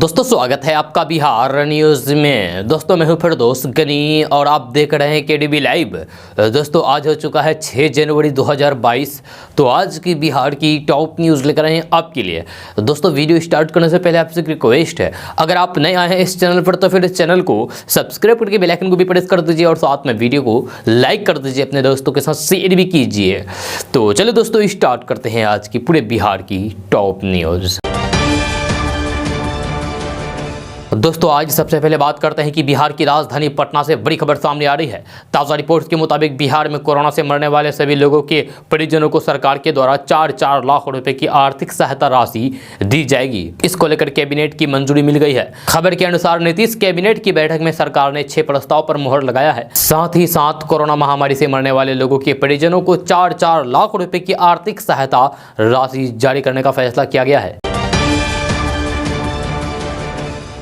दोस्तों स्वागत है आपका बिहार न्यूज़ में। दोस्तों मैं हूं फिरदौस गनी और आप देख रहे हैं केडीबी लाइव। दोस्तों आज हो चुका है 6 जनवरी 2022। तो आज की बिहार की टॉप न्यूज़ लेकर आए हैं आपके लिए। दोस्तों वीडियो स्टार्ट करने से पहले आपसे रिक्वेस्ट है, अगर आप नए आए हैं इस चैनल पर तो फिर इस चैनल को सब्सक्राइब करके बेल आइकन को भी प्रेस कर दीजिए और साथ में वीडियो को लाइक कर दीजिए, अपने दोस्तों के साथ शेयर भी कीजिए। तो चलिए दोस्तों स्टार्ट करते हैं आज की पूरे बिहार की टॉप न्यूज़। दोस्तों आज सबसे पहले बात करते हैं कि बिहार की राजधानी पटना से बड़ी खबर सामने आ रही है। ताज़ा रिपोर्ट्स के मुताबिक बिहार में कोरोना से मरने वाले सभी लोगों के परिजनों को सरकार के द्वारा 4-4 लाख रुपए की आर्थिक सहायता राशि दी जाएगी। इसको लेकर कैबिनेट की मंजूरी मिल गई है। खबर के अनुसार नीतीश कैबिनेट की बैठक में सरकार ने 6 प्रस्ताव पर मुहर लगाया है। साथ ही साथ कोरोना महामारी से मरने वाले लोगों के परिजनों को 4-4 लाख रुपए की आर्थिक सहायता राशि जारी करने का फैसला किया गया है।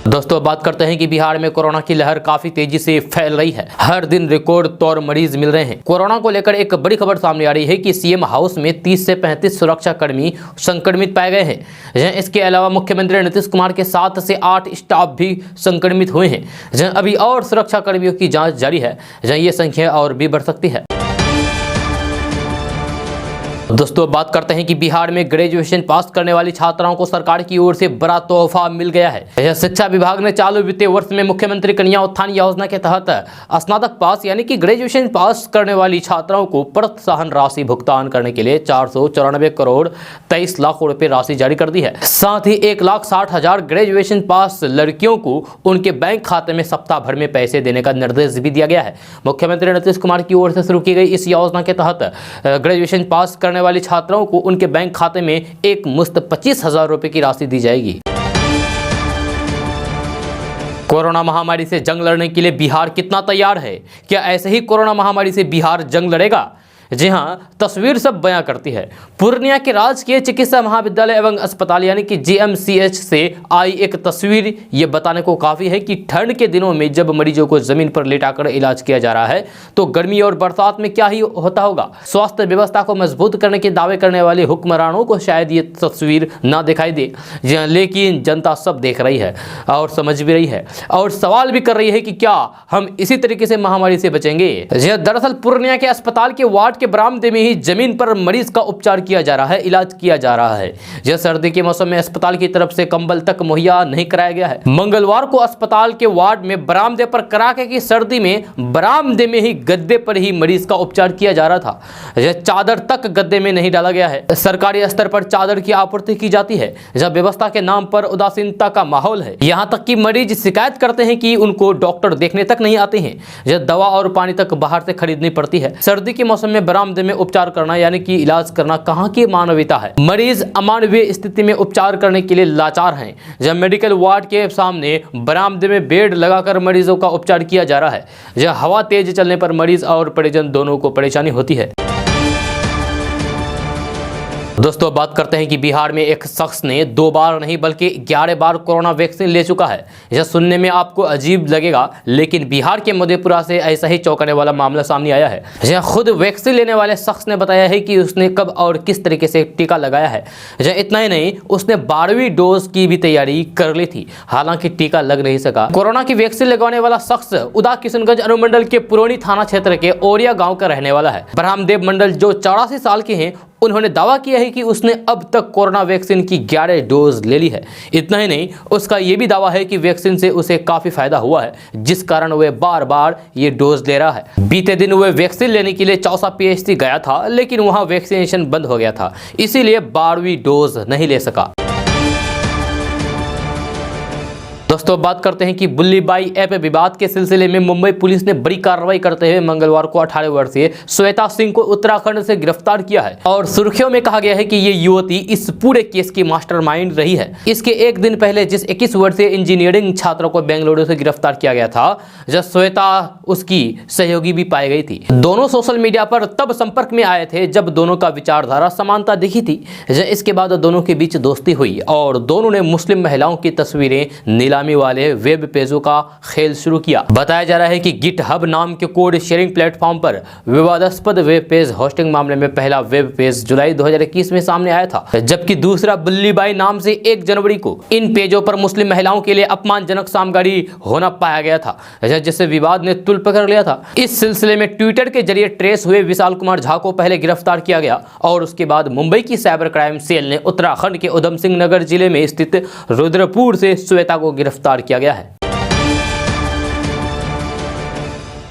दोस्तों बात करते हैं कि बिहार में कोरोना की लहर काफी तेजी से फैल रही है। हर दिन रिकॉर्ड तौर मरीज मिल रहे हैं। कोरोना को लेकर एक बड़ी खबर सामने आ रही है कि सीएम हाउस में 30 से 35 सुरक्षा कर्मी संक्रमित पाए गए हैं। इसके अलावा मुख्यमंत्री नीतीश कुमार के 7 से 8 स्टाफ भी संक्रमित हुए हैं। अभी और सुरक्षा कर्मियों की जाँच जारी है। ये संख्या और भी बढ़ सकती है। दोस्तों बात करते हैं कि बिहार में ग्रेजुएशन पास करने वाली छात्राओं को सरकार की ओर से बड़ा तोहफा मिल गया है। शिक्षा विभाग ने चालू वित्तीय वर्ष में मुख्यमंत्री कन्या उत्थान योजना के तहत स्नातक पास यानी कि ग्रेजुएशन पास करने वाली छात्राओं को प्रोत्साहन राशि भुगतान करने के लिए 494 करोड़ 23 लाख रुपए राशि जारी कर दी है। साथ ही 1,60,000 ग्रेजुएशन पास लड़कियों को उनके बैंक खाते में सप्ताह भर में पैसे देने का निर्देश भी दिया गया है। मुख्यमंत्री नीतीश कुमार की ओर से शुरू की गई इस योजना के तहत ग्रेजुएशन पास करने वाली छात्राओं को उनके बैंक खाते में एक मुश्त 25,000 रुपए की राशि दी जाएगी। कोरोना महामारी से जंग लड़ने के लिए बिहार कितना तैयार है? क्या ऐसे ही कोरोना महामारी से बिहार जंग लड़ेगा? जी हाँ, तस्वीर सब बयां करती है। पूर्णिया के राजकीय चिकित्सा महाविद्यालय एवं अस्पताल यानी कि जीएमसीएच से आई एक तस्वीर ये बताने को काफ़ी है कि ठंड के दिनों में जब मरीजों को जमीन पर लेटाकर इलाज किया जा रहा है तो गर्मी और बरसात में क्या ही होता होगा। स्वास्थ्य व्यवस्था को मजबूत करने के दावे करने वाले हुक्मरानों को शायद ये तस्वीर ना दिखाई दे, लेकिन जनता सब देख रही है और समझ भी रही है और सवाल भी कर रही है कि क्या हम इसी तरीके से महामारी से बचेंगे। दरअसल पूर्णिया के अस्पताल के वार्ड के बरामदे में ही जमीन पर मरीज का उपचार किया जा रहा है, इलाज किया जा रहा है। यह सर्दी के मौसम में अस्पताल की तरफ से कंबल तक मुहैया नहीं कराया गया है। मंगलवार को अस्पताल के वार्ड में बरामदे पर कड़ाके की सर्दी में बरामदे में ही गद्दे पर ही मरीज का उपचार किया जा रहा था। यह चादर तक गद्दे में नहीं डाला गया है। सरकारी स्तर पर चादर की आपूर्ति की जाती है। जब व्यवस्था के नाम पर उदासीनता का माहौल है। यहाँ तक कि मरीज शिकायत करते हैं कि उनको डॉक्टर देखने तक नहीं आते हैं। यह दवा और पानी तक बाहर से खरीदनी पड़ती है। सर्दी के मौसम में बरामदे में उपचार करना यानी कि इलाज करना कहां की मानवीयता है। मरीज अमानवीय स्थिति में उपचार करने के लिए लाचार हैं। जब मेडिकल वार्ड के सामने बरामदे में बेड लगाकर मरीजों का उपचार किया जा रहा है। जब हवा तेज चलने पर मरीज और परिजन दोनों को परेशानी होती है। दोस्तों बात करते हैं कि बिहार में एक शख्स ने 2 बार नहीं बल्कि 11 बार कोरोना वैक्सीन ले चुका है। यह सुनने में आपको अजीब लगेगा, लेकिन बिहार के मधेपुरा से ऐसा ही चौंकाने वाला मामला सामने आया है। यह खुद वैक्सीन लेने वाले शख्स ने बताया है कि उसने कब और किस तरीके से टीका लगाया है। इतना ही नहीं, उसने 12वीं डोज की भी तैयारी कर ली थी, हालांकि टीका लग नहीं सका। कोरोना की वैक्सीन लगवाने वाला शख्स उदा किशनगंज अनुमंडल के पुरौनी थाना क्षेत्र के ओरिया गाँव का रहने वाला है। ब्रह्मदेव मंडल जो 84 साल के हैं, उन्होंने दावा किया है कि उसने अब तक कोरोना वैक्सीन की 11 डोज ले ली है। इतना ही नहीं, उसका यह भी दावा है कि वैक्सीन से उसे काफ़ी फायदा हुआ है, जिस कारण वह बार बार ये डोज ले रहा है। बीते दिन वह वैक्सीन लेने के लिए चौसा पीएचसी गया था, लेकिन वहां वैक्सीनेशन बंद हो गया था, इसीलिए 12वीं डोज नहीं ले सका। दोस्तों बात करते हैं कि बुल्लीबाई ऐप विवाद के सिलसिले में मुंबई पुलिस ने बड़ी कार्रवाई करते हुए मंगलवार को 18 वर्षीय श्वेता सिंह को उत्तराखंड से गिरफ्तार किया है और सुर्खियों में कहा गया है कि ये युवती इस पूरे केस की मास्टरमाइंड रही है। इसके एक दिन पहले जिस 21 वर्षीय इंजीनियरिंग छात्र को बेंगलुरु से गिरफ्तार किया गया था, जब श्वेता उसकी सहयोगी भी पाई गई थी। दोनों सोशल मीडिया पर तब संपर्क में आए थे जब दोनों का विचारधारा समानता दिखी थी। इसके बाद दोनों के बीच दोस्ती हुई और दोनों ने मुस्लिम महिलाओं की तस्वीरें नीला नीलामी वाले वेब पेजों का खेल शुरू किया। बताया जा रहा है कि गिटहब नाम के कोड शेयरिंग प्लेटफॉर्म पर विवादास्पद वेब पेज होस्टिंग मामले में पहला वेब पेज जुलाई 2021 में सामने आया था, जबकि दूसरा बुल्लीबाई नाम से 1 जनवरी को इन पेजों पर मुस्लिम महिलाओं के लिए अपमानजनक सामग्री होना पाया गया था, जिससे विवाद ने तुल पकड़ लिया था। इस सिलसिले में ट्विटर के जरिए ट्रेस हुए विशाल कुमार झा को पहले गिरफ्तार किया गया और उसके बाद मुंबई की साइबर क्राइम सेल ने उत्तराखंड के उधम सिंह नगर जिले में स्थित रुद्रपुर से श्वेता को गिरफ्तार किया गया है।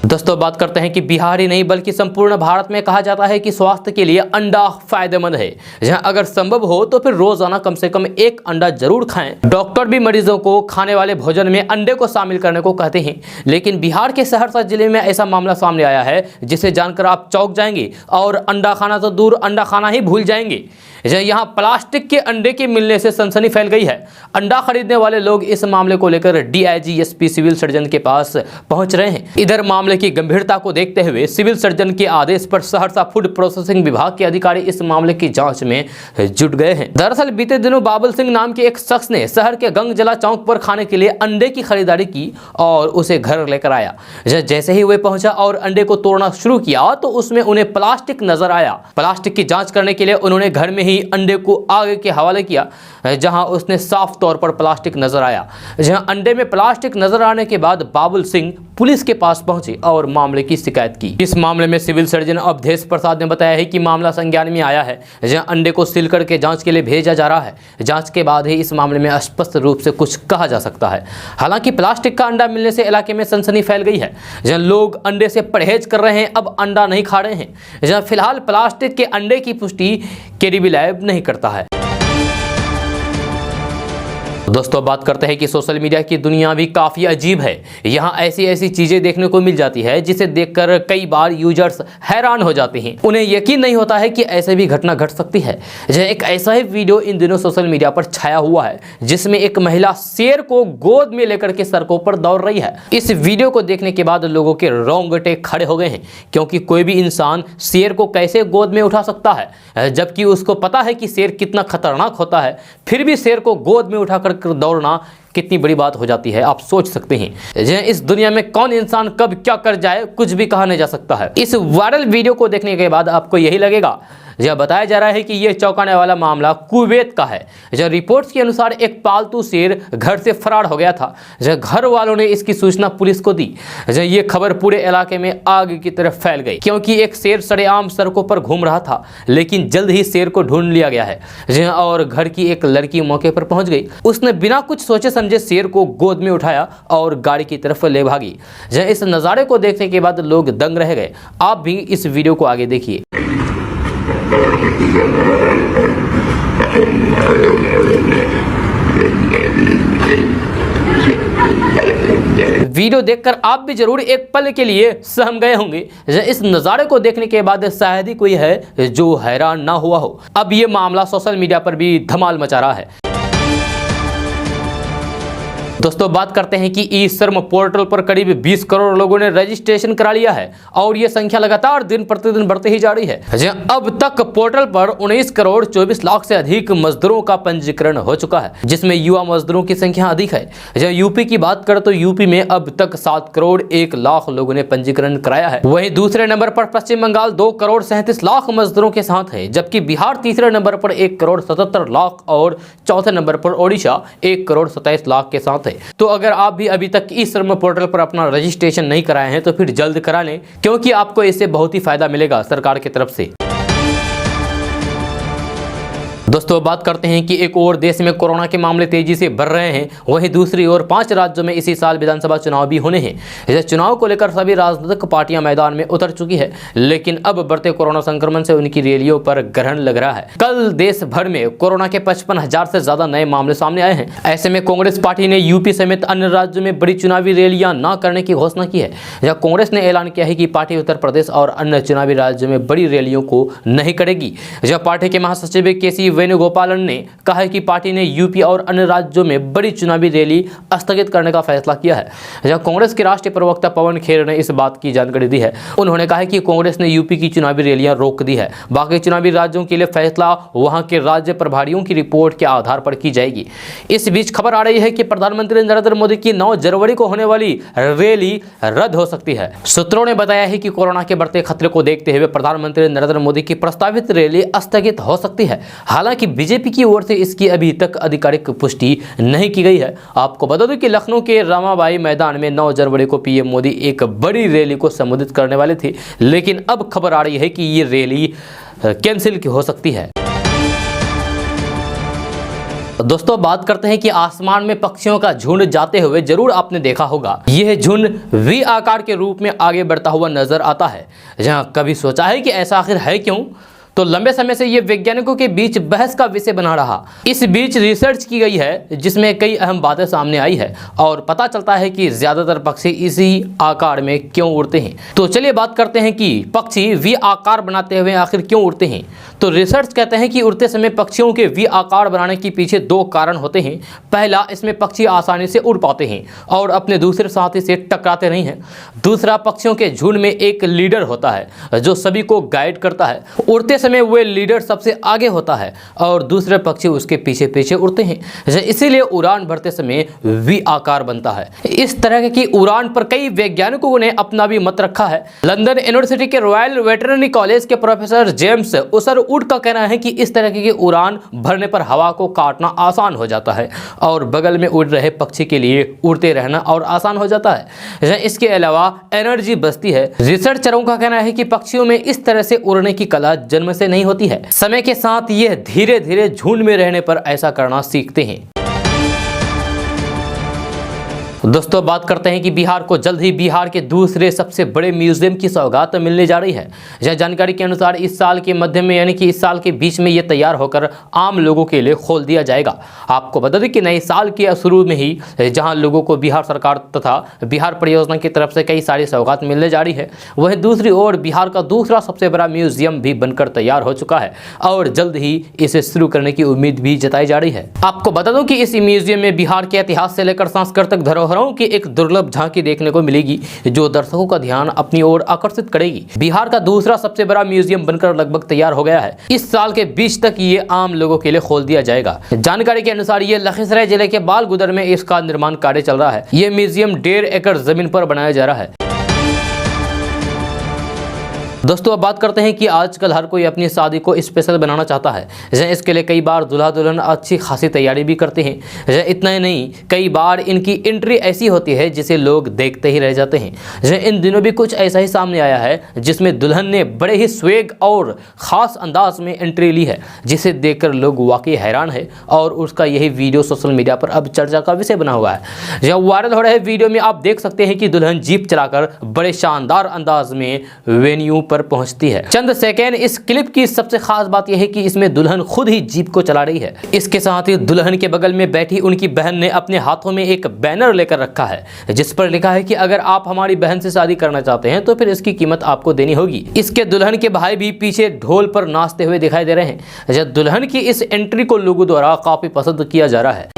दोस्तों बात करते हैं कि बिहार ही नहीं बल्कि संपूर्ण भारत में कहा जाता है कि स्वास्थ्य के लिए अंडा फायदेमंद है। जहां अगर संभव हो तो फिर रोजाना कम से कम 1 अंडा जरूर खाएं। डॉक्टर भी मरीजों को खाने वाले भोजन में अंडे को शामिल करने को कहते हैं, लेकिन बिहार के सहरसा जिले में ऐसा मामला सामने आया है जिसे जानकर आप चौंक जाएंगे और अंडा खाना तो दूर, अंडा खाना ही भूल जाएंगे। यहाँ प्लास्टिक के अंडे के मिलने से सनसनी फैल गई है। अंडा खरीदने वाले लोग इस मामले को लेकर डीआईजी एसपी सिविल सर्जन के पास पहुंच रहे हैं। इधर मामले की गंभीरता को देखते हुए सिविल सर्जन के आदेश पर सहरसा फूड प्रोसेसिंग विभाग के अधिकारी इस मामले की जांच में जुट गए हैं। दरअसल बीते दिनों बाबुल सिंह नाम के एक शख्स ने शहर के गंगजला चौक पर खाने के लिए अंडे की खरीदारी की और उसे घर लेकर आया। जैसे ही वह पहुंचा और अंडे को तोड़ना शुरू किया तो उसमें उन्हें प्लास्टिक नजर आया। प्लास्टिक की जांच करने के लिए उन्होंने घर में अंडे को आगे के हवाले किया, जहां उसने साफ तौर पर प्लास्टिक नजर आया। जहां अंडे में प्लास्टिक नजर आने के बाद बाबुल सिंह पुलिस के पास पहुंचे और मामले की शिकायत की। इस मामले में सिविल सर्जन अवधेश प्रसाद ने बताया है कि मामला संज्ञान में आया है। जहां अंडे को सील करके जांच के लिए भेजा जा रहा है। जांच के बाद ही इस मामले में स्पष्ट रूप से कुछ कहा जा सकता है। हालांकि प्लास्टिक का अंडा मिलने से इलाके में सनसनी फैल गई है। जहां लोग अंडे से परहेज कर रहे हैं, अब अंडा नहीं खा रहे हैं। जहां फिलहाल प्लास्टिक के अंडे की पुष्टि केडीबी लैब नहीं करता है। दोस्तों बात करते हैं कि सोशल मीडिया की दुनिया भी काफ़ी अजीब है। यहाँ ऐसी ऐसी चीज़ें देखने को मिल जाती है जिसे देखकर कई बार यूजर्स हैरान हो जाते हैं। उन्हें यकीन नहीं होता है कि ऐसे भी घटना घट सकती है। एक ऐसा ही वीडियो इन दिनों सोशल मीडिया पर छाया हुआ है जिसमें एक महिला शेर को गोद में लेकर के सड़कों पर दौड़ रही है। इस वीडियो को देखने के बाद लोगों के रोंगटे खड़े हो गए हैं, क्योंकि कोई भी इंसान शेर को कैसे गोद में उठा सकता है, जबकि उसको पता है कि शेर कितना खतरनाक होता है, फिर भी शेर को गोद में उठाकर दौड़ना कितनी बड़ी बात हो जाती है, आप सोच सकते हैं। इस दुनिया में कौन इंसान कब क्या कर जाए कुछ भी कहा नहीं जा सकता है। इस वायरल वीडियो को देखने के बाद आपको यही लगेगा। यह बताया जा रहा है कि यह चौंकाने वाला मामला कुवैत का है। रिपोर्ट्स के अनुसार एक पालतू शेर घर से फरार हो गया था। घर वालों ने इसकी सूचना पुलिस को दी। यह खबर पूरे इलाके में आग की तरफ फैल गई, क्योंकि एक शेर सरेआम सड़कों पर घूम रहा था। लेकिन जल्द ही शेर को ढूंढ लिया गया है और घर की एक लड़की मौके पर पहुंच गई। उसने बिना कुछ सोचे समझे शेर को गोद में उठाया और गाड़ी की तरफ ले भागी। इस नज़ारे को देखने के बाद लोग दंग रह गए। आप भी इस वीडियो को आगे देखिए। वीडियो देखकर आप भी जरूर एक पल के लिए सहम गए होंगे। इस नज़ारे को देखने के बाद शायद ही कोई है जो हैरान ना हुआ हो। अब ये मामला सोशल मीडिया पर भी धमाल मचा रहा है। दोस्तों बात करते हैं कि ई श्रम पोर्टल पर करीब 20 करोड़ लोगों ने रजिस्ट्रेशन करा लिया है और ये संख्या लगातार दिन प्रतिदिन बढ़ते ही जा रही है। अब तक पोर्टल पर 19 करोड़ 24 लाख से अधिक मजदूरों का पंजीकरण हो चुका है, जिसमें युवा मजदूरों की संख्या अधिक है। यूपी की बात करें तो यूपी में अब तक 7 करोड़ 1 लाख लोगों ने पंजीकरण कराया है। वहीं दूसरे नंबर पर पश्चिम बंगाल 2 करोड़ 37 लाख मजदूरों के साथ है, जबकि बिहार तीसरे नंबर पर 1 करोड़ 77 लाख और चौथे नंबर पर ओडिशा 1 करोड़ 27 लाख के साथ है। तो अगर आप भी अभी तक ई श्रम पोर्टल पर अपना रजिस्ट्रेशन नहीं कराए हैं तो फिर जल्द करा लें, क्योंकि आपको इससे बहुत ही फायदा मिलेगा सरकार की तरफ से। दोस्तों बात करते हैं कि एक और देश में कोरोना के मामले तेजी से बढ़ रहे हैं, वहीं दूसरी ओर 5 राज्यों में इसी साल विधानसभा चुनाव भी होने हैं। इस चुनाव को लेकर सभी राजनीतिक पार्टियां मैदान में उतर चुकी है, लेकिन अब बढ़ते कोरोना संक्रमण से उनकी रैलियों पर ग्रहण लग रहा है। कल देश भर में कोरोना के 55,000 से ज्यादा नए मामले सामने आए हैं। ऐसे में कांग्रेस पार्टी ने यूपी समेत अन्य राज्यों में बड़ी चुनावी रैलियां न करने की घोषणा की है। जहाँ कांग्रेस ने ऐलान किया है कि पार्टी उत्तर प्रदेश और अन्य चुनावी राज्यों में बड़ी रैलियों को नहीं करेगी। जहाँ पार्टी के महासचिव केसी वेणुगोपालन ने कहा है कि पार्टी ने यूपी और अन्य राज्यों में बड़ी चुनावी रैली स्थगित करने का फैसला किया है। जहां कांग्रेस के राष्ट्रीय प्रवक्ता पवन खेर ने इस बात की जानकारी दी है। उन्होंने कहा है कि कांग्रेस ने यूपी की चुनावी रैलियां रोक दी है। बाकी चुनावी राज्यों के लिए फैसला वहां के राज्य प्रभारियों की रिपोर्ट के आधार पर की जाएगी। इस बीच खबर आ रही है कि प्रधानमंत्री नरेंद्र मोदी की 9 जनवरी को होने वाली रैली रद्द हो सकती है। सूत्रों ने बताया है कि कोरोना के बढ़ते खतरे को देखते हुए प्रधानमंत्री नरेंद्र मोदी की प्रस्तावित रैली स्थगित हो सकती है। हालांकि बीजेपी की ओर से इसकी अभी तक आधिकारिक पुष्टि नहीं की गई है। आपको बता दें कि लखनऊ के रमाबाई मैदान में 9 जनवरी को पीएम मोदी एक बड़ी रैली को संबोधित करने वाले थे, लेकिन अब खबर आ रही है कि ये रैली कैंसिल हो सकती है। दोस्तों बात करते हैं कि आसमान में पक्षियों का झुंड जाते हुए जरूर आपने देखा होगा। यह झुंड वी आकार के रूप में आगे बढ़ता हुआ नजर आता है। जहां कभी सोचा है कि ऐसा आखिर है क्यों, तो लंबे समय से यह वैज्ञानिकों के बीच बहस का विषय बना रहा। इस बीच रिसर्च की गई है जिसमें कई अहम बातें सामने आई है और पता चलता है कि ज्यादातर पक्षी इसी आकार में क्यों उड़ते हैं। तो चलिए बात करते हैं कि पक्षी वी आकार बनाते हुए आखिर क्यों उड़ते हैं। तो रिसर्च कहते हैं कि उड़ते समय पक्षियों के वी आकार बनाने के पीछे 2 कारण होते हैं। पहला, इसमें पक्षी आसानी से उड़ पाते हैं और अपने दूसरे साथी से टकराते नहीं हैं। दूसरा, पक्षियों के झुंड में एक लीडर होता है जो सभी को गाइड करता है। उड़ते समय वह लीडर सबसे आगे होता है और दूसरे पक्षी उसके पीछे पीछे उड़ते हैं। इसीलिए उड़ान भरते समय वी आकार बनता है। इस तरह की उड़ान पर कई वैज्ञानिकों ने अपना भी मत रखा है। लंदन यूनिवर्सिटी के रॉयल वेटरनरी कॉलेज के प्रोफेसर जेम्स उसरवुड का कहना है कि इस तरह की उड़ान भरने पर हवा को काटना आसान हो जाता है और बगल में उड़ रहे पक्षी के लिए उड़ते रहना और आसान हो जाता है। इसके अलावा एनर्जी बचती है। रिसर्चरों का कहना है कि पक्षियों में इस तरह से उड़ने की कला जन्म से नहीं होती है। समय के साथ यह धीरे धीरे झुंड में रहने पर ऐसा करना सीखते हैं। दोस्तों बात करते हैं कि बिहार को जल्द ही बिहार के दूसरे सबसे बड़े म्यूजियम की सौगात मिलने जा रही है। यह जानकारी के अनुसार इस साल के मध्य में यानी कि इस साल के बीच में यह तैयार होकर आम लोगों के लिए खोल दिया जाएगा। आपको बता दें कि नए साल के शुरू में ही जहां लोगों को बिहार सरकार तथा बिहार परियोजना की तरफ से कई सारी सौगात मिलने जा रही है, वहीं दूसरी ओर बिहार का दूसरा सबसे बड़ा म्यूजियम भी बनकर तैयार हो चुका है और जल्द ही इसे शुरू करने की उम्मीद भी जताई जा रही है। आपको बता दूं कि इस म्यूजियम में बिहार के इतिहास से लेकर सांस्कृतिक धरोहरों की एक दुर्लभ झांकी देखने को मिलेगी जो दर्शकों का ध्यान अपनी ओर आकर्षित करेगी। बिहार का दूसरा सबसे बड़ा म्यूजियम बनकर लगभग तैयार हो गया है। इस साल के बीच तक ये आम लोगों के लिए खोल दिया जाएगा। जानकारी के अनुसार ये लखीसराय जिले के बालगुदर में इसका निर्माण कार्य चल रहा है। ये म्यूजियम 1.5 एकड़ जमीन पर बनाया जा रहा है। दोस्तों अब बात करते हैं कि आजकल हर कोई अपनी शादी को स्पेशल बनाना चाहता है। इसके लिए कई बार दूल्हा दुल्हन अच्छी खासी तैयारी भी करते हैं। इतना ही नहीं, कई बार इनकी एंट्री ऐसी होती है जिसे लोग देखते ही रह जाते हैं। इन दिनों भी कुछ ऐसा ही सामने आया है जिसमें दुल्हन ने बड़े ही स्वेग और ख़ास अंदाज में एंट्री ली है, जिसे देखकर लोग वाकई हैरान है और उसका यही वीडियो सोशल मीडिया पर अब चर्चा का विषय बना हुआ है। जब वायरल हो रहे वीडियो में आप देख सकते हैं कि दुल्हन जीप चलाकर बड़े शानदार अंदाज में वेन्यू पर पहुंचती है। चंद सेकेंड इस क्लिप की सबसे खास बात यह है कि इसमें दुल्हन खुद ही जीप को चला रही है। इसके साथ ही दुल्हन के बगल में बैठी उनकी बहन ने अपने हाथों में एक बैनर लेकर रखा है जिस पर लिखा है कि अगर आप हमारी बहन से शादी करना चाहते हैं तो फिर इसकी कीमत आपको देनी होगी। इसके दुल्हन के भाई भी पीछे ढोल पर नाचते हुए दिखाई दे रहे हैं। जब दुल्हन की इस एंट्री को लोगों द्वारा काफी पसंद किया जा रहा है।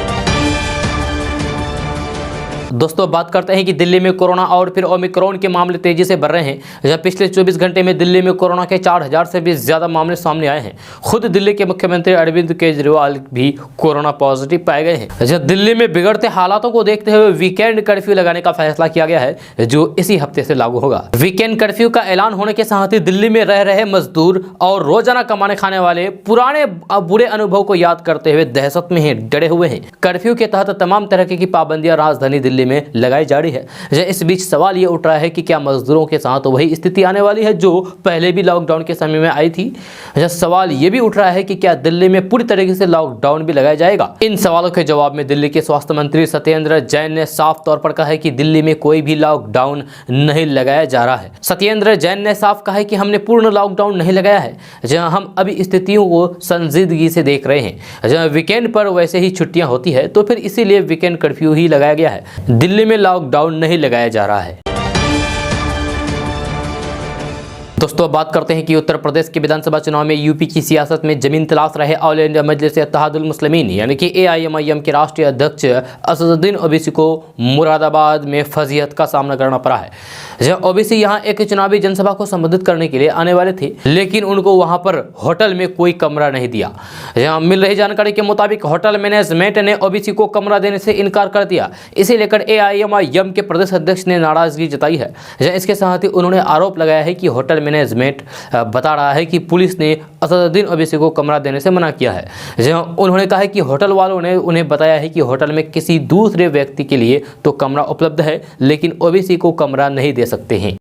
दोस्तों बात करते हैं कि दिल्ली में कोरोना और फिर ओमिक्रॉन के मामले तेजी से बढ़ रहे हैं। जब पिछले 24 घंटे में दिल्ली में कोरोना के 4000 से भी ज्यादा मामले सामने आए हैं। खुद दिल्ली के मुख्यमंत्री अरविंद केजरीवाल भी कोरोना पॉजिटिव पाए गए हैं। जब दिल्ली में बिगड़ते हालातों को देखते हुए वीकेंड कर्फ्यू लगाने का फैसला किया गया है जो इसी हफ्ते से लागू होगा। वीकेंड कर्फ्यू का ऐलान होने के साथ ही दिल्ली में रह रहे मजदूर और रोजाना कमाने खाने वाले पुराने बुरे अनुभव को याद करते हुए दहशत में ही डरे हुए हैं। कर्फ्यू के तहत तमाम तरह की पाबंदियां राजधानी दिल्ली में लगाई जा रही है। इस बीच सवाल ये उठ रहा है कि क्या मजदूरों के साथ वही स्थिति आने वाली है जो पहले भी लॉकडाउन के समय में आई थी। सवाल ये भी उठ रहा है कि क्या दिल्ली में पूरी तरीके से लॉकडाउन भी लगाया जाएगा। इन सवालों के जवाब में दिल्ली के स्वास्थ्य मंत्री सत्येंद्र जैन ने साफ तौर पर कहा है कि दिल्ली में कोई भी लॉकडाउन नहीं लगाया जा रहा है। सत्येंद्र जैन ने साफ कहा है कि हमने पूर्ण लॉकडाउन नहीं लगाया है, जहां हम अभी स्थितियों को संजीदगी से देख रहे हैं। जहां वीकेंड पर वैसे ही छुट्टियां होती है तो फिर इसीलिए वीकेंड कर्फ्यू ही लगाया गया है। दिल्ली में लॉकडाउन नहीं लगाया जा रहा है। दोस्तों बात करते हैं कि उत्तर प्रदेश के विधानसभा चुनाव में यूपी की सियासत में जमीन तलाश रहे ऑल इंडिया मजलिस इत्तेहादुल मुस्लिमीन यानी कि AIMIM के राष्ट्रीय अध्यक्ष असदुद्दीन ओवैसी को मुरादाबाद में फजीहत का सामना करना पड़ा है। जहां ओवैसी यहां एक चुनावी जनसभा को संबोधित करने के लिए आने वाले थे, लेकिन उनको वहां पर होटल में कोई कमरा नहीं दिया। जहां मिल रही जानकारी के मुताबिक होटल मैनेजमेंट ने ओवैसी को कमरा देने से इनकार कर दिया। इसे लेकर AIMIM के प्रदेश अध्यक्ष ने नाराजगी जताई है। इसके साथ ही उन्होंने आरोप लगाया है कि होटल मैनेजमेंट बता रहा है कि पुलिस ने असदुद्दीन ओवैसी को कमरा देने से मना किया है। जहां उन्होंने कहा है कि होटल वालों ने उन्हें बताया है कि होटल में किसी दूसरे व्यक्ति के लिए तो कमरा उपलब्ध है, लेकिन ओवैसी को कमरा नहीं दे सकते हैं।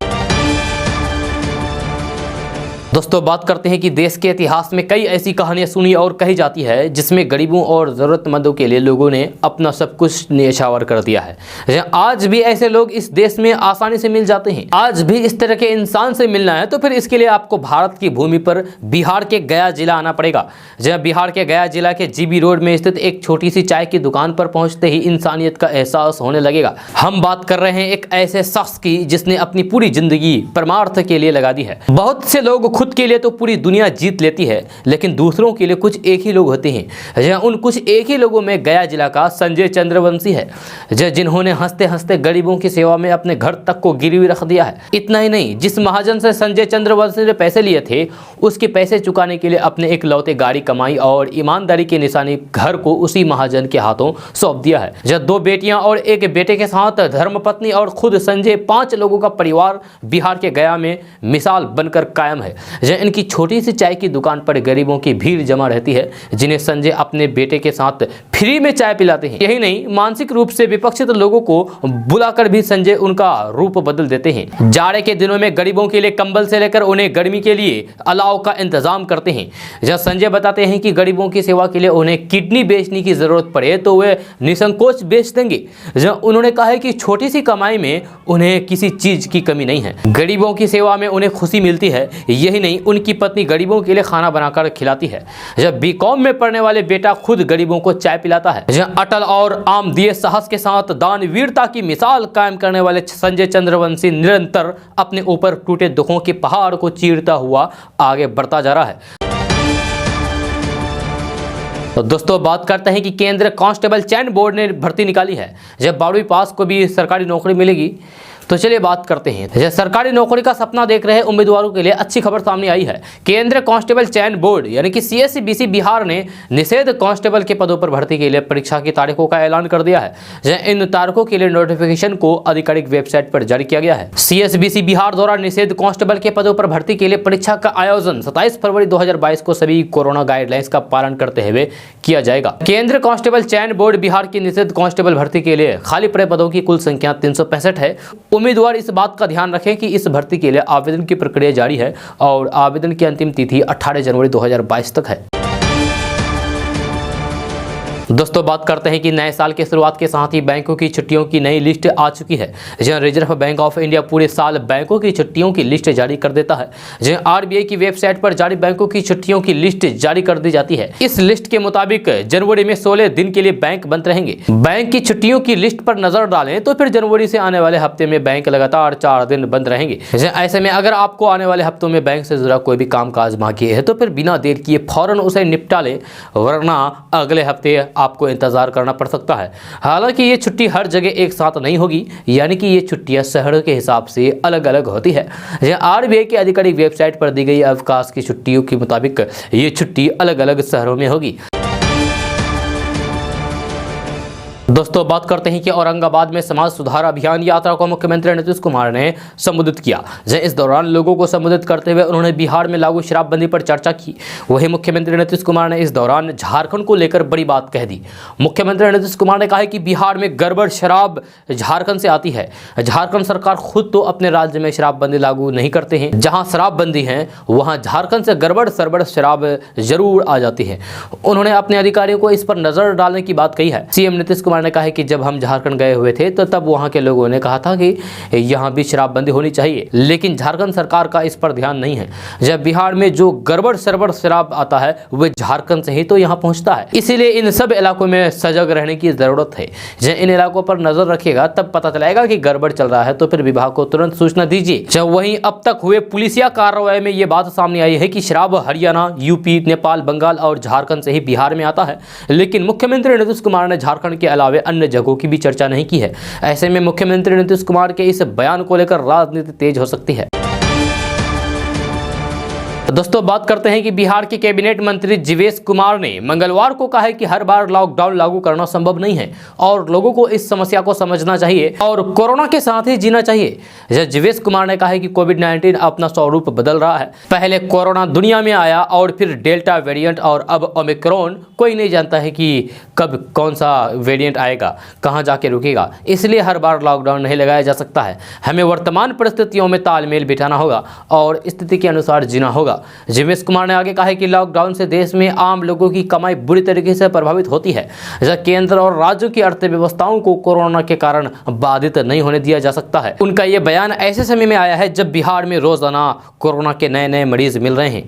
दोस्तों बात करते हैं कि देश के इतिहास में कई ऐसी कहानियां सुनी और कही जाती है जिसमें गरीबों और ज़रूरतमंदों के लिए लोगों ने अपना सब कुछ न्यौछावर कर दिया है। आज भी ऐसे लोग इस देश में आसानी से मिल जाते हैं। आज भी इस तरह के इंसान से मिलना है तो फिर इसके लिए आपको भारत की भूमि पर बिहार के गया जिला आना पड़ेगा। जहाँ बिहार के गया जिला के GB रोड में स्थित एक छोटी सी चाय की दुकान पर पहुंचते ही इंसानियत का एहसास होने लगेगा। हम बात कर रहे हैं एक ऐसे शख्स की जिसने अपनी पूरी जिंदगी परमार्थ के लिए लगा दी है। बहुत से लोग खुद के लिए तो पूरी दुनिया जीत लेती है, लेकिन दूसरों के लिए कुछ एक ही लोग होते हैं। उन कुछ एक ही लोगों में गया जिला का संजय चंद्रवंशी है, जिन्होंने हंसते हंसते गरीबों की सेवा में अपने घर तक को गिरवी रख दिया है। इतना ही नहीं, जिस महाजन से संजय चंद्रवंशी ने पैसे लिए थे, उसके पैसे चुकाने के लिए अपने एक लौते गाड़ी कमाई और ईमानदारी की निशानी घर को उसी महाजन के हाथों सौंप दिया है। जब 2 बेटियां और एक बेटे के साथ धर्मपत्नी और खुद संजय 5 लोगों का परिवार बिहार के गया में मिसाल बनकर कायम है। इनकी छोटी सी चाय की दुकान पर गरीबों की भीड़ जमा रहती है, जिन्हें संजय अपने बेटे के साथ फ्री में चाय पिलाते हैं। यही नहीं, मानसिक रूप से विपक्षित लोगों को बुलाकर भी संजय उनका रूप बदल देते हैं। जाड़े के दिनों में गरीबों के लिए कंबल से लेकर उन्हें गर्मी के लिए अलाव का इंतजाम करते हैं। जब संजय बताते हैं कि गरीबों की सेवा के लिए उन्हें किडनी बेचने की जरूरत पड़े तो वे निसंकोच बेच देंगे। जब उन्होंने कहा है कि छोटी सी कमाई में उन्हें किसी चीज की कमी नहीं है, गरीबों की सेवा में उन्हें खुशी मिलती है। यही नहीं, उनकी पत्नी गरीबों के लिए खाना बनाकर खिलाती है। जब BCom में पढ़ने वाले बेटा खुद गरीबों को चाय पिलाता है। जब अटल और आमदीय साहस के साथ दानवीरता की मिसाल कायम करने वाले संजय चंद्रवंशी निरंतर अपने ऊपर टूटे दुखों के पहाड़ को चीरता हुआ आगे बढ़ता जा रहा है। तो दोस्तों बात करते हैं कि केंद्र कांस्टेबल चयन बोर्ड ने भर्ती निकाली है। जब 12वीं पास को भी सरकारी नौकरी मिलेगी, तो चलिए बात करते हैं। सरकारी नौकरी का सपना देख रहे उम्मीदवारों के लिए अच्छी खबर सामने आई है। केंद्र कांस्टेबल चयन बोर्ड यानी कि CSBC बिहार ने निषेध कांस्टेबल के पदों पर भर्ती के लिए परीक्षा की तारीखों का ऐलान कर दिया है। इन तारीखों के लिए नोटिफिकेशन को आधिकारिक वेबसाइट पर जारी किया गया है। CSBC बिहार द्वारा निषेध कांस्टेबल के पदों पर भर्ती के लिए परीक्षा का आयोजन 27 फरवरी 2022 को सभी कोरोना गाइडलाइंस का पालन करते हुए किया जाएगा। केंद्र कांस्टेबल चयन बोर्ड बिहार की निषेध कांस्टेबल भर्ती के लिए खाली पड़े पदों की कुल संख्या 365 है। उम्मीदवार इस बात का ध्यान रखें कि इस भर्ती के लिए आवेदन की प्रक्रिया जारी है और आवेदन की अंतिम तिथि 18 जनवरी 2022 तक है। दोस्तों बात करते हैं कि नए साल की शुरुआत के साथ ही बैंकों की छुट्टियों की नई लिस्ट आ चुकी है। जहां रिजर्व बैंक ऑफ इंडिया पूरे साल बैंकों की छुट्टियों की लिस्ट जारी कर देता है। जहां RBI की वेबसाइट पर जारी बैंकों की छुट्टियों की लिस्ट जारी कर दी जाती है। इस लिस्ट के मुताबिक जनवरी में 16 दिन के लिए बैंक बंद रहेंगे। बैंक की छुट्टियों की लिस्ट पर नजर डालें तो फिर जनवरी से आने वाले हफ्ते में बैंक लगातार 4 दिन बंद रहेंगे। ऐसे में अगर आपको आने वाले हफ्तों में बैंक से जुड़ा कोई भी कामकाज बाकी है तो फिर बिना देर किए फौरन उसे निपटा लें, वरना अगले हफ्ते आपको इंतजार करना पड़ सकता है। हालांकि ये छुट्टी हर जगह एक साथ नहीं होगी, यानी कि ये छुट्टियां शहरों के हिसाब से अलग अलग होती है। RBI की आधिकारिक वेबसाइट पर दी गई अवकाश की छुट्टियों के मुताबिक ये छुट्टी अलग अलग शहरों में होगी। दोस्तों बात करते हैं कि औरंगाबाद में समाज सुधार अभियान यात्रा को मुख्यमंत्री नीतीश कुमार ने संबोधित किया। इस दौरान लोगों को संबोधित करते हुए उन्होंने बिहार में लागू शराबबंदी पर चर्चा की। वहीं मुख्यमंत्री नीतीश कुमार ने इस दौरान झारखंड को लेकर बड़ी बात कह दी। मुख्यमंत्री नीतीश कुमार ने कहा कि बिहार में गड़बड़ शराब झारखंड से आती है। झारखंड सरकार खुद तो अपने राज्य में शराबबंदी लागू नहीं करते हैं। जहाँ शराबबंदी है वहाँ झारखंड से गड़बड़ सरबड़ शराब जरूर आ जाती है। उन्होंने अपने अधिकारियों को इस पर नजर डालने की बात कही है। CM नीतीश कुमार ने कहा है कि जब हम झारखंड गए हुए थे तो तब वहां के लोगों ने कहा था कि यहाँ भी शराबबंदी होनी चाहिए, लेकिन झारखंड सरकार का इस पर ध्यान नहीं है। जब बिहार में जो गड़बड़ सरबड़ शराब आता है वह झारखंड से ही तो यहाँ पहुँचता है। इसीलिए इन सब इलाकों में सजग रहने की जरूरत है। जब इन इलाकों पर नजर रखिएगा तब पता चलेगा कि गड़बड़ चल रहा है तो फिर विभाग को तुरंत सूचना दीजिए। जब वहीं अब तक हुए पुलिसिया कार्रवाई में ये बात सामने आई है कि शराब हरियाणा, यूपी, नेपाल, बंगाल और झारखंड से ही बिहार में आता है, लेकिन मुख्यमंत्री नीतीश कुमार ने झारखंड के अलावे अन्य जगहों की भी चर्चा नहीं की है। ऐसे में मुख्यमंत्री नीतीश कुमार के इस बयान को लेकर राजनीति तेज हो सकती है। दोस्तों बात करते हैं कि बिहार के कैबिनेट मंत्री जीवेश कुमार ने मंगलवार को कहा है कि हर बार लॉकडाउन लागू करना संभव नहीं है और लोगों को इस समस्या को समझना चाहिए और कोरोना के साथ ही जीना चाहिए। जीवेश कुमार ने कहा है कि कोविड-19 अपना स्वरूप बदल रहा है। पहले कोरोना दुनिया में आया और फिर डेल्टा वेरिएंट और अब ओमिक्रॉन। कोई नहीं जानता है कि कब कौन सा वेरिएंट आएगा, कहाँ जाके रुकेगा, इसलिए हर बार लॉकडाउन नहीं लगाया जा सकता है। हमें वर्तमान परिस्थितियों में तालमेल बिठाना होगा और स्थिति के अनुसार जीना होगा। जीवेश कुमार ने आगे कहा है कि लॉकडाउन से देश में आम लोगों की कमाई बुरी तरीके से प्रभावित होती है। केंद्र और राज्यों की अर्थव्यवस्थाओं को कोरोना के कारण बाधित नहीं होने दिया जा सकता है। उनका यह बयान ऐसे समय में आया है जब बिहार में रोजाना कोरोना के नए मरीज मिल रहे हैं।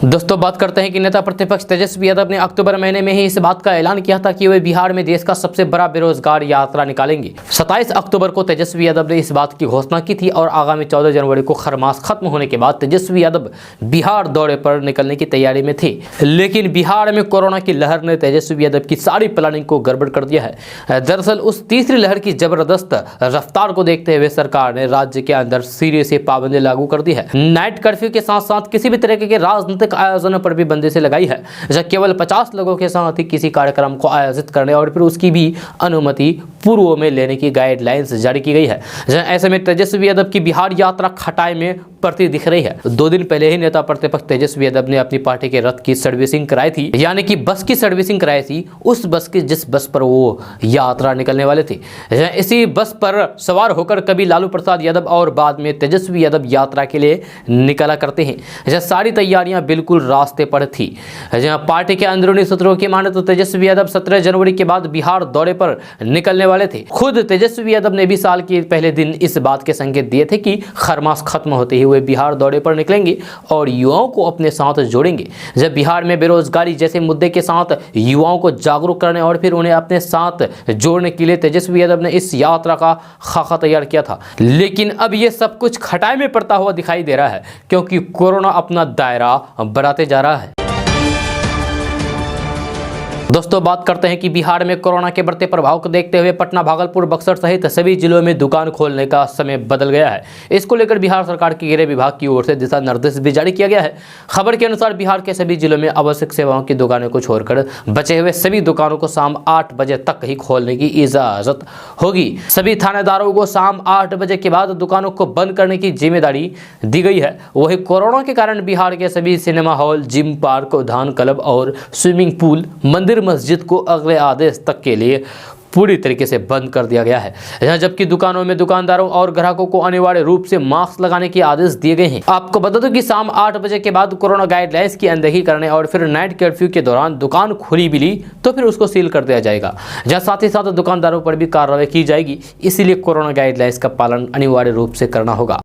दोस्तों बात करते हैं कि नेता प्रतिपक्ष तेजस्वी यादव ने अक्टूबर महीने में ही इस बात का ऐलान किया था कि वे बिहार में देश का सबसे बड़ा बेरोजगार यात्रा निकालेंगे। 27 अक्टूबर को तेजस्वी यादव ने इस बात की घोषणा की थी और आगामी 14 जनवरी को खरमास खत्म होने के बाद तेजस्वी यादव बिहार दौरे पर निकलने की तैयारी में थे, लेकिन बिहार में कोरोना की लहर ने तेजस्वी यादव की सारी प्लानिंग को गड़बड़ कर दिया है। दरअसल उस तीसरी लहर की जबरदस्त रफ्तार को देखते हुए सरकार ने राज्य के अंदर सिरे से पाबंदी लागू कर दी है। नाइट कर्फ्यू के साथ साथ किसी भी तरह के राजनीतिक आयोजनों पर भी बंदी से लगाई है, जब केवल 50 लोगों के साथ ही किसी कार्यक्रम को आयोजित करने और फिर उसकी भी अनुमति पूर्व में लेने की गाइडलाइंस जारी की गई है। ऐसे में तेजस्वी यादव की बिहार यात्रा खटाई में पड़ती दिख रही है। 2 दिन पहले ही नेता प्रतिपक्ष तेजस्वी यादव ने अपनी पार्टी के रथ की सर्विसिंग कराई थी, यानी कि बस की सर्विसिंग कराई थी, उस बस की जिस बस पर वो यात्रा निकलने वाले थे। इसी बस पर सवार होकर कभी लालू प्रसाद यादव और बाद में तेजस्वी यादव यात्रा के लिए निकला करते हैं। सारी तैयारियां बिल्कुल रास्ते पर थी। जहां पार्टी के अंदरूनी सूत्रों की माने तो तेजस्वी यादव 17 जनवरी के बाद बिहार दौरे पर निकलने वाले थे। खुद तेजस्वी यादव ने भी साल के पहले दिन इस बात के संकेत दिए थे कि खरमास खत्म होते ही वे बिहार दौरे पर निकलेंगे और युवाओं को अपने साथ जोड़ेंगे। जब बिहार में बेरोजगारी जैसे मुद्दे के साथ युवाओं को जागरूक करने और फिर उन्हें अपने साथ जोड़ने के लिए तेजस्वी यादव ने इस यात्रा का खाका तैयार किया था, लेकिन अब यह सब कुछ खटाई में पड़ता हुआ दिखाई दे रहा है क्योंकि कोरोना अपना दायरा बढ़ाते जा रहा है। दोस्तों बात करते हैं कि बिहार में कोरोना के बढ़ते प्रभाव को देखते हुए पटना, भागलपुर, बक्सर सहित सभी जिलों में दुकान खोलने का समय बदल गया है। इसको लेकर बिहार सरकार के गृह विभाग की ओर से दिशा निर्देश भी जारी किया गया है। खबर के अनुसार बिहार के सभी जिलों में आवश्यक सेवाओं की दुकानों को छोड़कर बचे हुए सभी दुकानों को शाम 8 बजे तक ही खोलने की इजाजत होगी। सभी थानेदारों को शाम 8 बजे के बाद दुकानों को बंद करने की जिम्मेदारी दी गई है। वही कोरोना के कारण बिहार के सभी सिनेमा हॉल, जिम, पार्क, उद्यान, क्लब और स्विमिंग पूल, मंदिर, मस्जिद को अगले आदेश तक के लिए पूरी तरीके से बंद कर दिया गया है। जबकि दुकानों में दुकानदारों और ग्राहकों को अनिवार्य रूप से मास्क लगाने के आदेश दिए गए हैं। आपको बता दूं कि शाम 8 बजे के बाद कोरोना गाइडलाइंस की अनदेखी करने और फिर नाइट कर्फ्यू के दौरान दुकान खुली मिली तो फिर उसको सील कर दिया जाएगा। साथ ही साथ दुकानदारों पर भी कार्रवाई की जाएगी। इसीलिए कोरोना गाइडलाइंस का पालन अनिवार्य रूप से करना होगा।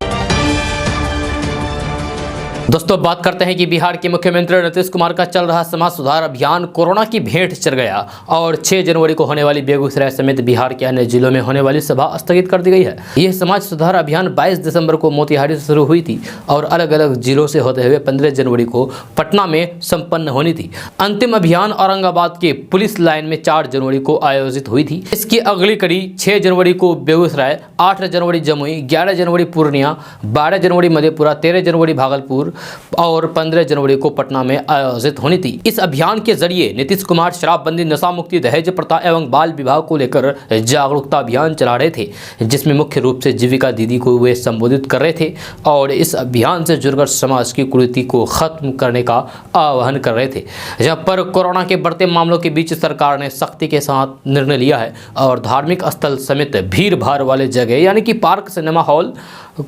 दोस्तों बात करते हैं कि बिहार के मुख्यमंत्री नीतीश कुमार का चल रहा समाज सुधार अभियान कोरोना की भेंट चढ़ गया और 6 जनवरी को होने वाली बेगूसराय समेत बिहार के अन्य जिलों में होने वाली सभा स्थगित कर दी गई है। यह समाज सुधार अभियान 22 दिसंबर को मोतिहारी से शुरू हुई थी और अलग अलग जिलों से होते हुए 15 जनवरी को पटना में संपन्न होनी थी। अंतिम अभियान औरंगाबाद के पुलिस लाइन में 4 जनवरी को आयोजित हुई थी। इसकी अगली कड़ी 6 जनवरी को बेगूसराय, 8 जनवरी जमुई, 11 जनवरी पूर्णिया, 12 जनवरी मधेपुरा, 13 जनवरी भागलपुर और 15 जनवरी को पटना में आयोजित होनी थी। इस अभियान के जरिए नीतीश कुमार शराबबंदी, नशा मुक्ति, दहेज प्रथा एवं बाल विवाह को लेकर जागरूकता अभियान चला रहे थे, जिसमें मुख्य रूप से जीविका दीदी को वे संबोधित कर रहे थे और इस अभियान से जुड़कर समाज की कुरीति को खत्म करने का आह्वान कर रहे थे। जहां पर कोरोना के बढ़ते मामलों के बीच सरकार ने सख्ती के साथ निर्णय लिया है और धार्मिक स्थल समेत भीड़ भाड़ वाले जगह यानी कि पार्क, सिनेमा हॉल,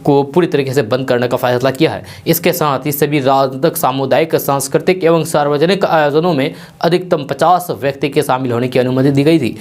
को पूरी तरीके से बंद करने का फैसला किया है। इसके साथ ही सभी राजनीतिक, सामुदायिक, सांस्कृतिक एवं सार्वजनिक आयोजनों में अधिकतम 50 व्यक्ति के शामिल होने की अनुमति दी गई थी।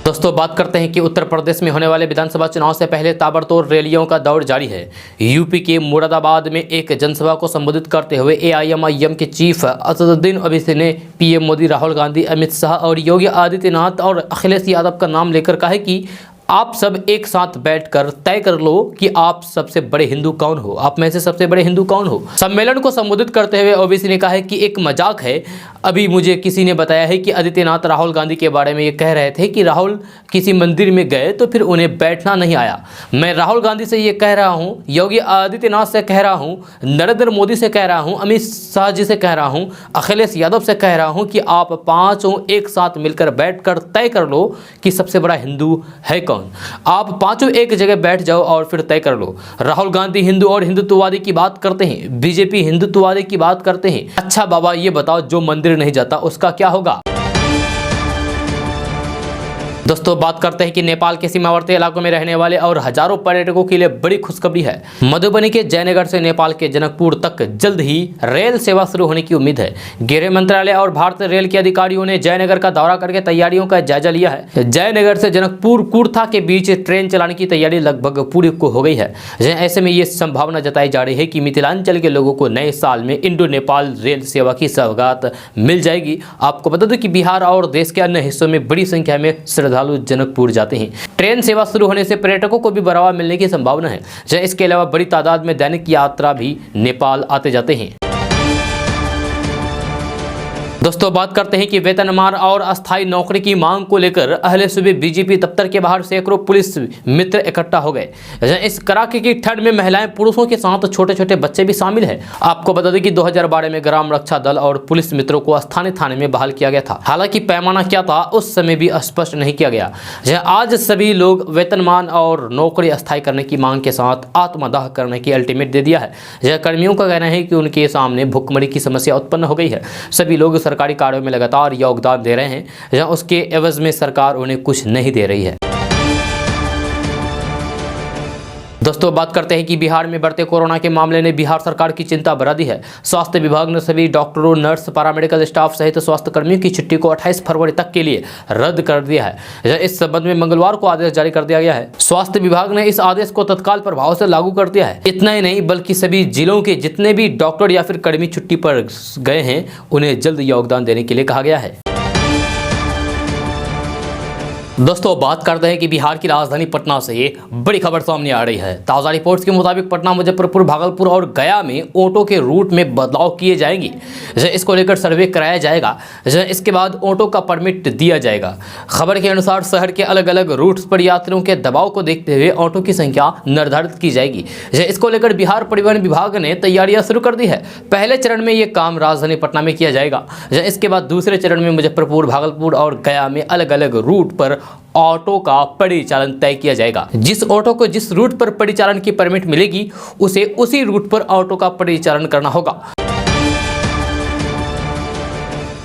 दोस्तों बात करते हैं कि उत्तर प्रदेश में होने वाले विधानसभा चुनाव से पहले ताबड़तोड़ रैलियों का दौर जारी है। यूपी के मुरादाबाद में एक जनसभा को संबोधित करते हुए एआईएमआईएम के चीफ असदुद्दीन ओवैसी ने पीएम मोदी, राहुल गांधी, अमित शाह और योगी आदित्यनाथ और अखिलेश यादव का नाम लेकर कहा कि आप सब एक साथ बैठकर तय कर लो कि आप सबसे बड़े हिंदू कौन हो, आप में से सबसे बड़े हिंदू कौन हो। सम्मेलन को संबोधित करते हुए ओवैसी ने कहा है कि एक मजाक है। अभी मुझे किसी ने बताया है कि आदित्यनाथ राहुल गांधी के बारे में ये कह रहे थे कि राहुल किसी मंदिर में गए तो फिर उन्हें बैठना नहीं आया। मैं राहुल गांधी से ये कह रहा हूँ, योगी आदित्यनाथ से कह रहा हूँ, नरेंद्र मोदी से कह रहा हूँ, अमित शाह जी से कह रहा हूँ, अखिलेश यादव से कह रहा हूँ कि आप पाँचों एक साथ मिलकर बैठकर तय कर लो कि सबसे बड़ा हिंदू है कौन। आप पांचों एक जगह बैठ जाओ और फिर तय कर लो। राहुल गांधी हिंदू और हिंदुत्ववादी की बात करते हैं, बीजेपी हिंदुत्ववादी की बात करते हैं। अच्छा बाबा ये बताओ, जो मंदिर नहीं जाता उसका क्या होगा। दोस्तों बात करते हैं कि नेपाल के सीमावर्ती इलाकों में रहने वाले और हजारों पर्यटकों के लिए बड़ी खुशखबरी है। मधुबनी के जयनगर से नेपाल के जनकपुर तक जल्द ही रेल सेवा शुरू होने की उम्मीद है। गृह मंत्रालय और भारतीय रेल के अधिकारियों ने जयनगर का दौरा करके तैयारियों का जायजा लिया है। जयनगर से जनकपुर कुर्था के बीच ट्रेन चलाने की तैयारी लगभग पूरी हो गई है। ऐसे में ये संभावना जताई जा रही है कि मिथिलांचल के लोगों को नए साल में इंडो नेपाल रेल सेवा की सौगात मिल जाएगी। आपको बता दें कि बिहार और देश के अन्य हिस्सों में बड़ी संख्या में श्रद्धालु जनकपुर जाते हैं। ट्रेन सेवा शुरू होने से पर्यटकों को भी बढ़ावा मिलने की संभावना है। इसके अलावा बड़ी तादाद में दैनिक यात्रा भी नेपाल आते जाते हैं। दोस्तों बात करते हैं कि वेतनमान और अस्थायी नौकरी की मांग को लेकर अहले सुबह बीजेपी दफ्तर के बाहर सैकड़ों पुलिस मित्र इकट्ठा हो गए। इस कड़ाके की ठंड में महिलाएं, पुरुषों के साथ छोटे छोटे बच्चे भी शामिल हैं। आपको बता दें कि 2012 में ग्राम रक्षा दल और पुलिस मित्रों को स्थानीय थाने में बहाल किया गया था। हालांकि पैमाना क्या था उस समय भी स्पष्ट नहीं किया गया। आज सभी लोग वेतनमान और नौकरी अस्थायी करने की मांग के साथ आत्मदाह करने की अल्टीमेट दे दिया है। कर्मियों का कहना है कि उनके सामने भुखमरी की समस्या उत्पन्न हो गई है। सभी लोग सरकारी कार्यों में लगातार योगदान दे रहे हैं, जहां उसके एवज में सरकार उन्हें कुछ नहीं दे रही है। दोस्तों बात करते हैं कि बिहार में बढ़ते कोरोना के मामले ने बिहार सरकार की चिंता बढ़ा दी है। स्वास्थ्य विभाग ने सभी डॉक्टरों, नर्स, पैरामेडिकल स्टाफ सहित स्वास्थ्य कर्मियों की छुट्टी को 28 फरवरी तक के लिए रद्द कर दिया है। इस संबंध में मंगलवार को आदेश जारी कर दिया गया है। स्वास्थ्य विभाग ने इस आदेश को तत्काल प्रभाव से लागू कर दिया है। इतना ही नहीं बल्कि सभी जिलों के जितने भी डॉक्टर या फिर कर्मी छुट्टी पर गए हैं उन्हें जल्द योगदान देने के लिए कहा गया है। दोस्तों बात करते हैं कि बिहार की राजधानी पटना से ये बड़ी खबर सामने आ रही है। ताज़ा रिपोर्ट्स के मुताबिक पटना, मुजफ्फरपुर, भागलपुर और गया में ऑटो के रूट में बदलाव किए जाएंगे। इसको लेकर सर्वे कराया जाएगा। इसके बाद ऑटो का परमिट दिया जाएगा। खबर के अनुसार शहर के अलग अलग रूट्स पर यात्रियों के दबाव को देखते हुए ऑटो की संख्या निर्धारित की जाएगी। इसको लेकर बिहार परिवहन विभाग ने तैयारियां शुरू कर दी है। पहले चरण में ये काम राजधानी पटना में किया जाएगा। इसके बाद दूसरे चरण में मुजफ्फरपुर, भागलपुर और गया में अलग अलग रूट पर ऑटो का परिचालन तय किया जाएगा। जिस ऑटो को जिस रूट पर परिचालन की परमिट मिलेगी उसे उसी रूट पर ऑटो का परिचालन करना होगा।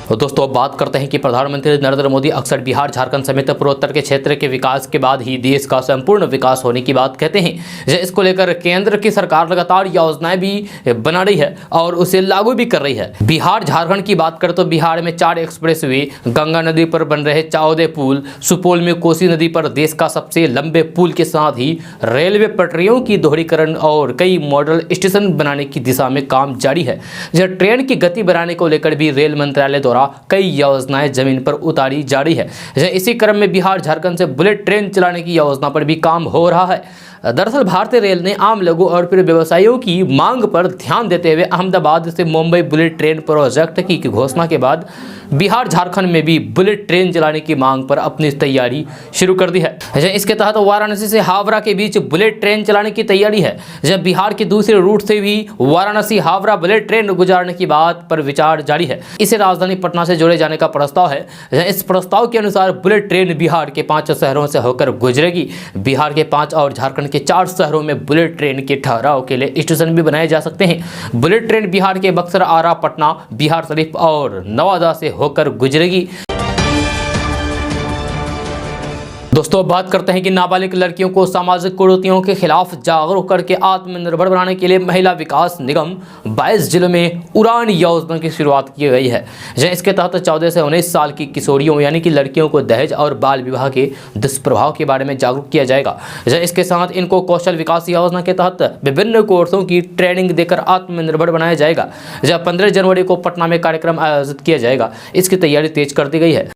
तो दोस्तों अब बात करते हैं कि प्रधानमंत्री नरेंद्र मोदी अक्सर बिहार, झारखंड समेत पूर्वोत्तर के क्षेत्र के विकास के बाद ही देश का संपूर्ण विकास होने की बात कहते हैं। इसको लेकर केंद्र की सरकार लगातार योजनाएं भी बना रही है और उसे लागू भी कर रही है। बिहार झारखंड की बात करें तो बिहार में 4 एक्सप्रेसवे, गंगा नदी पर बन रहे 14 पुल, सुपौल में कोसी नदी पर देश का सबसे लंबे पुल के साथ ही रेलवे पटरियों की दोहरीकरण और कई मॉडल स्टेशन बनाने की दिशा में काम जारी है। ट्रेन की गति बढ़ाने को लेकर भी रेल मंत्रालय द्वारा कई योजनाएं जमीन पर उतारी जा रही है। इसी क्रम में बिहार झारखंड से बुलेट ट्रेन चलाने की योजना पर भी काम हो रहा है। दरअसल भारतीय रेल ने आम लोगों और फिर व्यवसायियों की मांग पर ध्यान देते हुए अहमदाबाद से मुंबई बुलेट ट्रेन प्रोजेक्ट की घोषणा के बाद बिहार झारखंड में भी बुलेट ट्रेन चलाने की मांग पर अपनी तैयारी शुरू कर दी है। इसके तहत वाराणसी से हावड़ा के बीच बुलेट ट्रेन चलाने की तैयारी है। जब बिहार के दूसरे रूट से भी वाराणसी हावड़ा बुलेट ट्रेन गुजारने की बात पर विचार जारी है। इसे राजधानी पटना से जोड़े जाने का प्रस्ताव है। इस प्रस्ताव के अनुसार बुलेट ट्रेन बिहार के 5 शहरों से होकर गुजरेगी। बिहार के 5 और झारखंड के 4 शहरों में बुलेट ट्रेन के ठहराव के लिए स्टेशन भी बनाए जा सकते हैं। बुलेट ट्रेन बिहार के बक्सर, आरा, पटना, बिहार शरीफ और नवादा से होकर गुजरेगी। दोस्तों बात करते हैं कि नाबालिग लड़कियों को सामाजिक कुरीतियों के खिलाफ जागरूक करके आत्मनिर्भर बनाने के लिए महिला विकास निगम 22 जिलों में उड़ान योजना की शुरुआत की गई है। इसके तहत 14 से 19 साल की किशोरियों यानी कि लड़कियों को दहेज और बाल विवाह के दुष्प्रभाव के बारे में जागरूक किया जाएगा। इसके साथ इनको कौशल विकास योजना के तहत विभिन्न कोर्सों की ट्रेनिंग देकर आत्मनिर्भर बनाया जाएगा। 15 जनवरी को पटना में कार्यक्रम आयोजित किया जाएगा। इसकी तैयारी तेज कर दी गई है।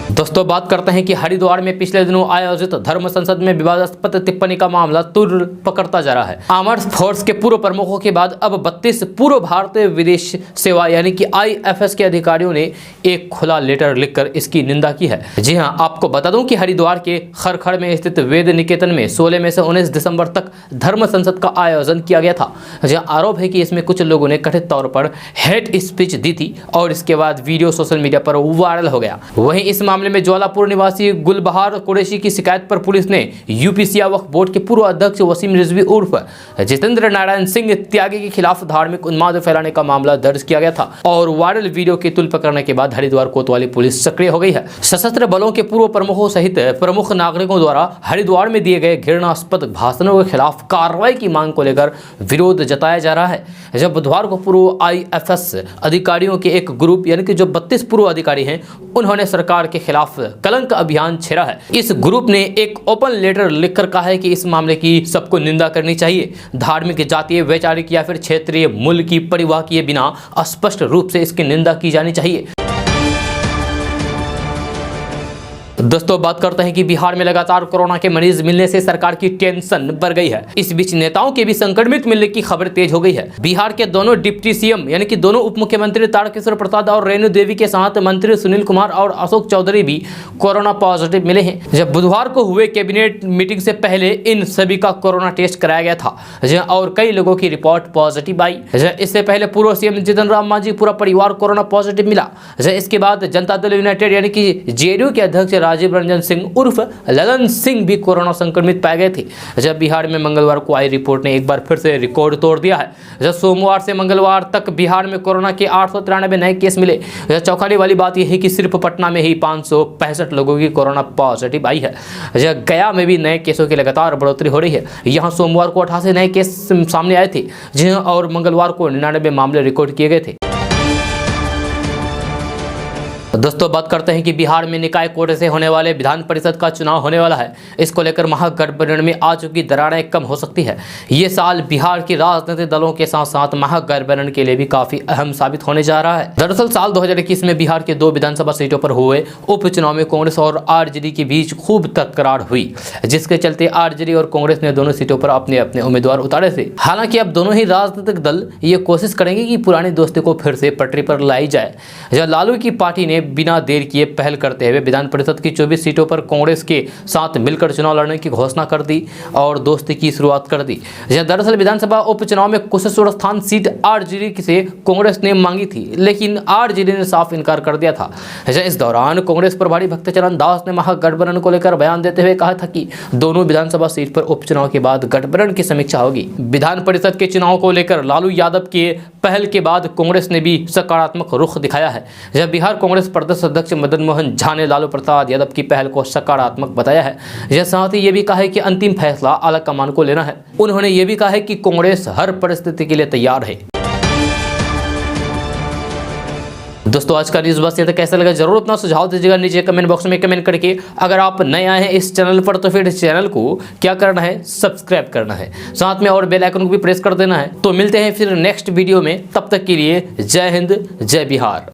दोस्तों बात करते हैं कि हरिद्वार में पिछले दिनों आयोजित धर्म संसद में विवादास्पद टिप्पणी का मामला तुर पकड़ता जा रहा है। आर्म्ड फोर्स के पूर्व प्रमुखों के बाद अब 32 पूर्व भारतीय विदेश सेवा यानी कि IFS के अधिकारियों ने एक खुला लेटर लिखकर इसकी निंदा की है। जी हां, आपको बता दूं कि हरिद्वार के खरखड़ में स्थित वेद निकेतन में 16 में से 19 दिसंबर तक धर्म संसद का आयोजन किया गया था। जहां आरोप है कि इसमें कुछ लोगों ने कथित तौर पर हेट स्पीच दी थी और इसके बाद वीडियो सोशल मीडिया पर वायरल हो गया। वहीं इस मामले में ज्वालापुर निवासी गुलबहार कुरैशी की शिकायत पर पुलिस ने UPCA वक्फ बोर्ड के पूर्व अध्यक्ष वसीम रिजवी उर्फ जितेंद्र नारायण सिंह त्यागी के खिलाफ धार्मिक उन्माद फैलाने का मामला दर्ज किया गया था और वायरल वीडियो के तुल पकड़ने के बाद हरिद्वार कोतवाली पुलिस सक्रिय हो गई है। सशस्त्र बलों के पूर्व प्रमुखों सहित प्रमुख नागरिकों द्वारा हरिद्वार में दिए गए घृणास्पद भाषणों के खिलाफ कार्रवाई की मांग को लेकर विरोध जताया जा रहा है। जब बुधवार को पूर्व IFS अधिकारियों के एक ग्रुप यानी कि जो 32 पूर्व अधिकारी हैं, उन्होंने सरकार के खिलाफ कलंक अभियान छेड़ा है। इस ग्रुप ने एक ओपन लेटर लिखकर कहा है कि इस मामले की सबको निंदा करनी चाहिए। धार्मिक, जातीय, वैचारिक या फिर क्षेत्रीय मूल्य की परिवाह किए बिना स्पष्ट रूप से इसकी निंदा की जानी चाहिए। दोस्तों बात करते हैं कि बिहार में लगातार कोरोना के मरीज मिलने से सरकार की टेंशन बढ़ गई है। इस बीच नेताओं के भी संक्रमित मिलने की खबर तेज हो गई है। बिहार के दोनों डिप्टी CM यानी कि दोनों उप मुख्यमंत्री तारकिशोर प्रसाद और रेणु देवी के साथ मंत्री सुनील कुमार और अशोक चौधरी भी कोरोना पॉजिटिव मिले हैं। जब बुधवार को हुए कैबिनेट मीटिंग से पहले इन सभी का कोरोना टेस्ट कराया गया था और कई लोगों की रिपोर्ट पॉजिटिव आई। इससे पहले पूर्व CM जीतन राम मांझी पूरा परिवार कोरोना पॉजिटिव मिला। इसके बाद जनता दल यूनाइटेड यानी कि JDU के अध्यक्ष राजीव रंजन सिंह उर्फ ललन सिंह भी कोरोना संक्रमित पाए गए थे। जब बिहार में मंगलवार को आई रिपोर्ट ने एक बार फिर से रिकॉर्ड तोड़ दिया है। जब सोमवार से मंगलवार तक बिहार में कोरोना के 893 नए केस मिले। चौंकाने वाली बात यह है कि सिर्फ पटना में ही 565 लोगों की कोरोना पॉजिटिव आई है। गया में भी नए केसों की लगातार बढ़ोतरी हो रही है। यहाँ सोमवार को 88 नए केस सामने आए थे और मंगलवार को 99 मामले रिकॉर्ड किए गए थे। दोस्तों बात करते हैं कि बिहार में निकाय कोटे से होने वाले विधान परिषद का चुनाव होने वाला है। इसको लेकर महागठबंधन में आ चुकी दरारें कम हो सकती है। ये साल बिहार की राजनीतिक दलों के साथ साथ महागठबंधन के लिए भी काफी अहम साबित होने जा रहा है। दरअसल साल 2021 में बिहार के 2 विधानसभा सीटों पर हुए उपचुनाव में कांग्रेस और RJD के बीच खूब तकरार हुई, जिसके चलते RJD और कांग्रेस ने दोनों सीटों पर अपने अपने उम्मीदवार उतारे थे। हालांकि अब दोनों ही राजनीतिक दल ये कोशिश करेंगे कि पुरानी दोस्ती को फिर से पटरी पर लाई जाए। जब लालू की पार्टी ने बिना देर किए पहल करते हुए विधान परिषद की 24 सीटों पर कांग्रेस के साथ मिलकर चुनाव लड़ने की घोषणा कर दी और दोस्ती की शुरुआत कर दी। दरअसल विधानसभा उपचुनाव में कुशेश्वर स्थान सीट RJD से कांग्रेस ने मांगी थी, लेकिन RJD ने साफ इनकार कर दिया था। इस दौरान कांग्रेस प्रभारी भक्तचरण दास ने महागठबंधन को लेकर बयान देते हुए कहा था कि दोनों विधानसभा सीट पर उपचुनाव के बाद गठबंधन की समीक्षा होगी। विधान परिषद के चुनाव को लेकर लालू यादव के पहल के बाद कांग्रेस ने भी सकारात्मक रुख दिखाया है। जब बिहार कांग्रेस प्रदेश अध्यक्ष मदन मोहन झा ने लालू प्रसाद यादव की पहल को सकारात्मक बताया है। यह साथ ही ये भी कहा है कि अंतिम फैसला आला कमान को लेना है। उन्होंने ये भी कहा है कि कांग्रेस हर परिस्थिति के लिए तैयार है। दोस्तों आज का न्यूज़ बस ये तक। कैसा लगा जरूर अपना सुझाव दीजिएगा नीचे कमेंट बॉक्स में कमेंट करके। अगर आप नए आए हैं इस चैनल पर तो फिर इस चैनल को क्या करना है, सब्सक्राइब करना है, साथ में और बेल आइकन को भी प्रेस कर देना है। तो मिलते हैं फिर नेक्स्ट वीडियो में, तब तक के लिए जय हिंद जय बिहार।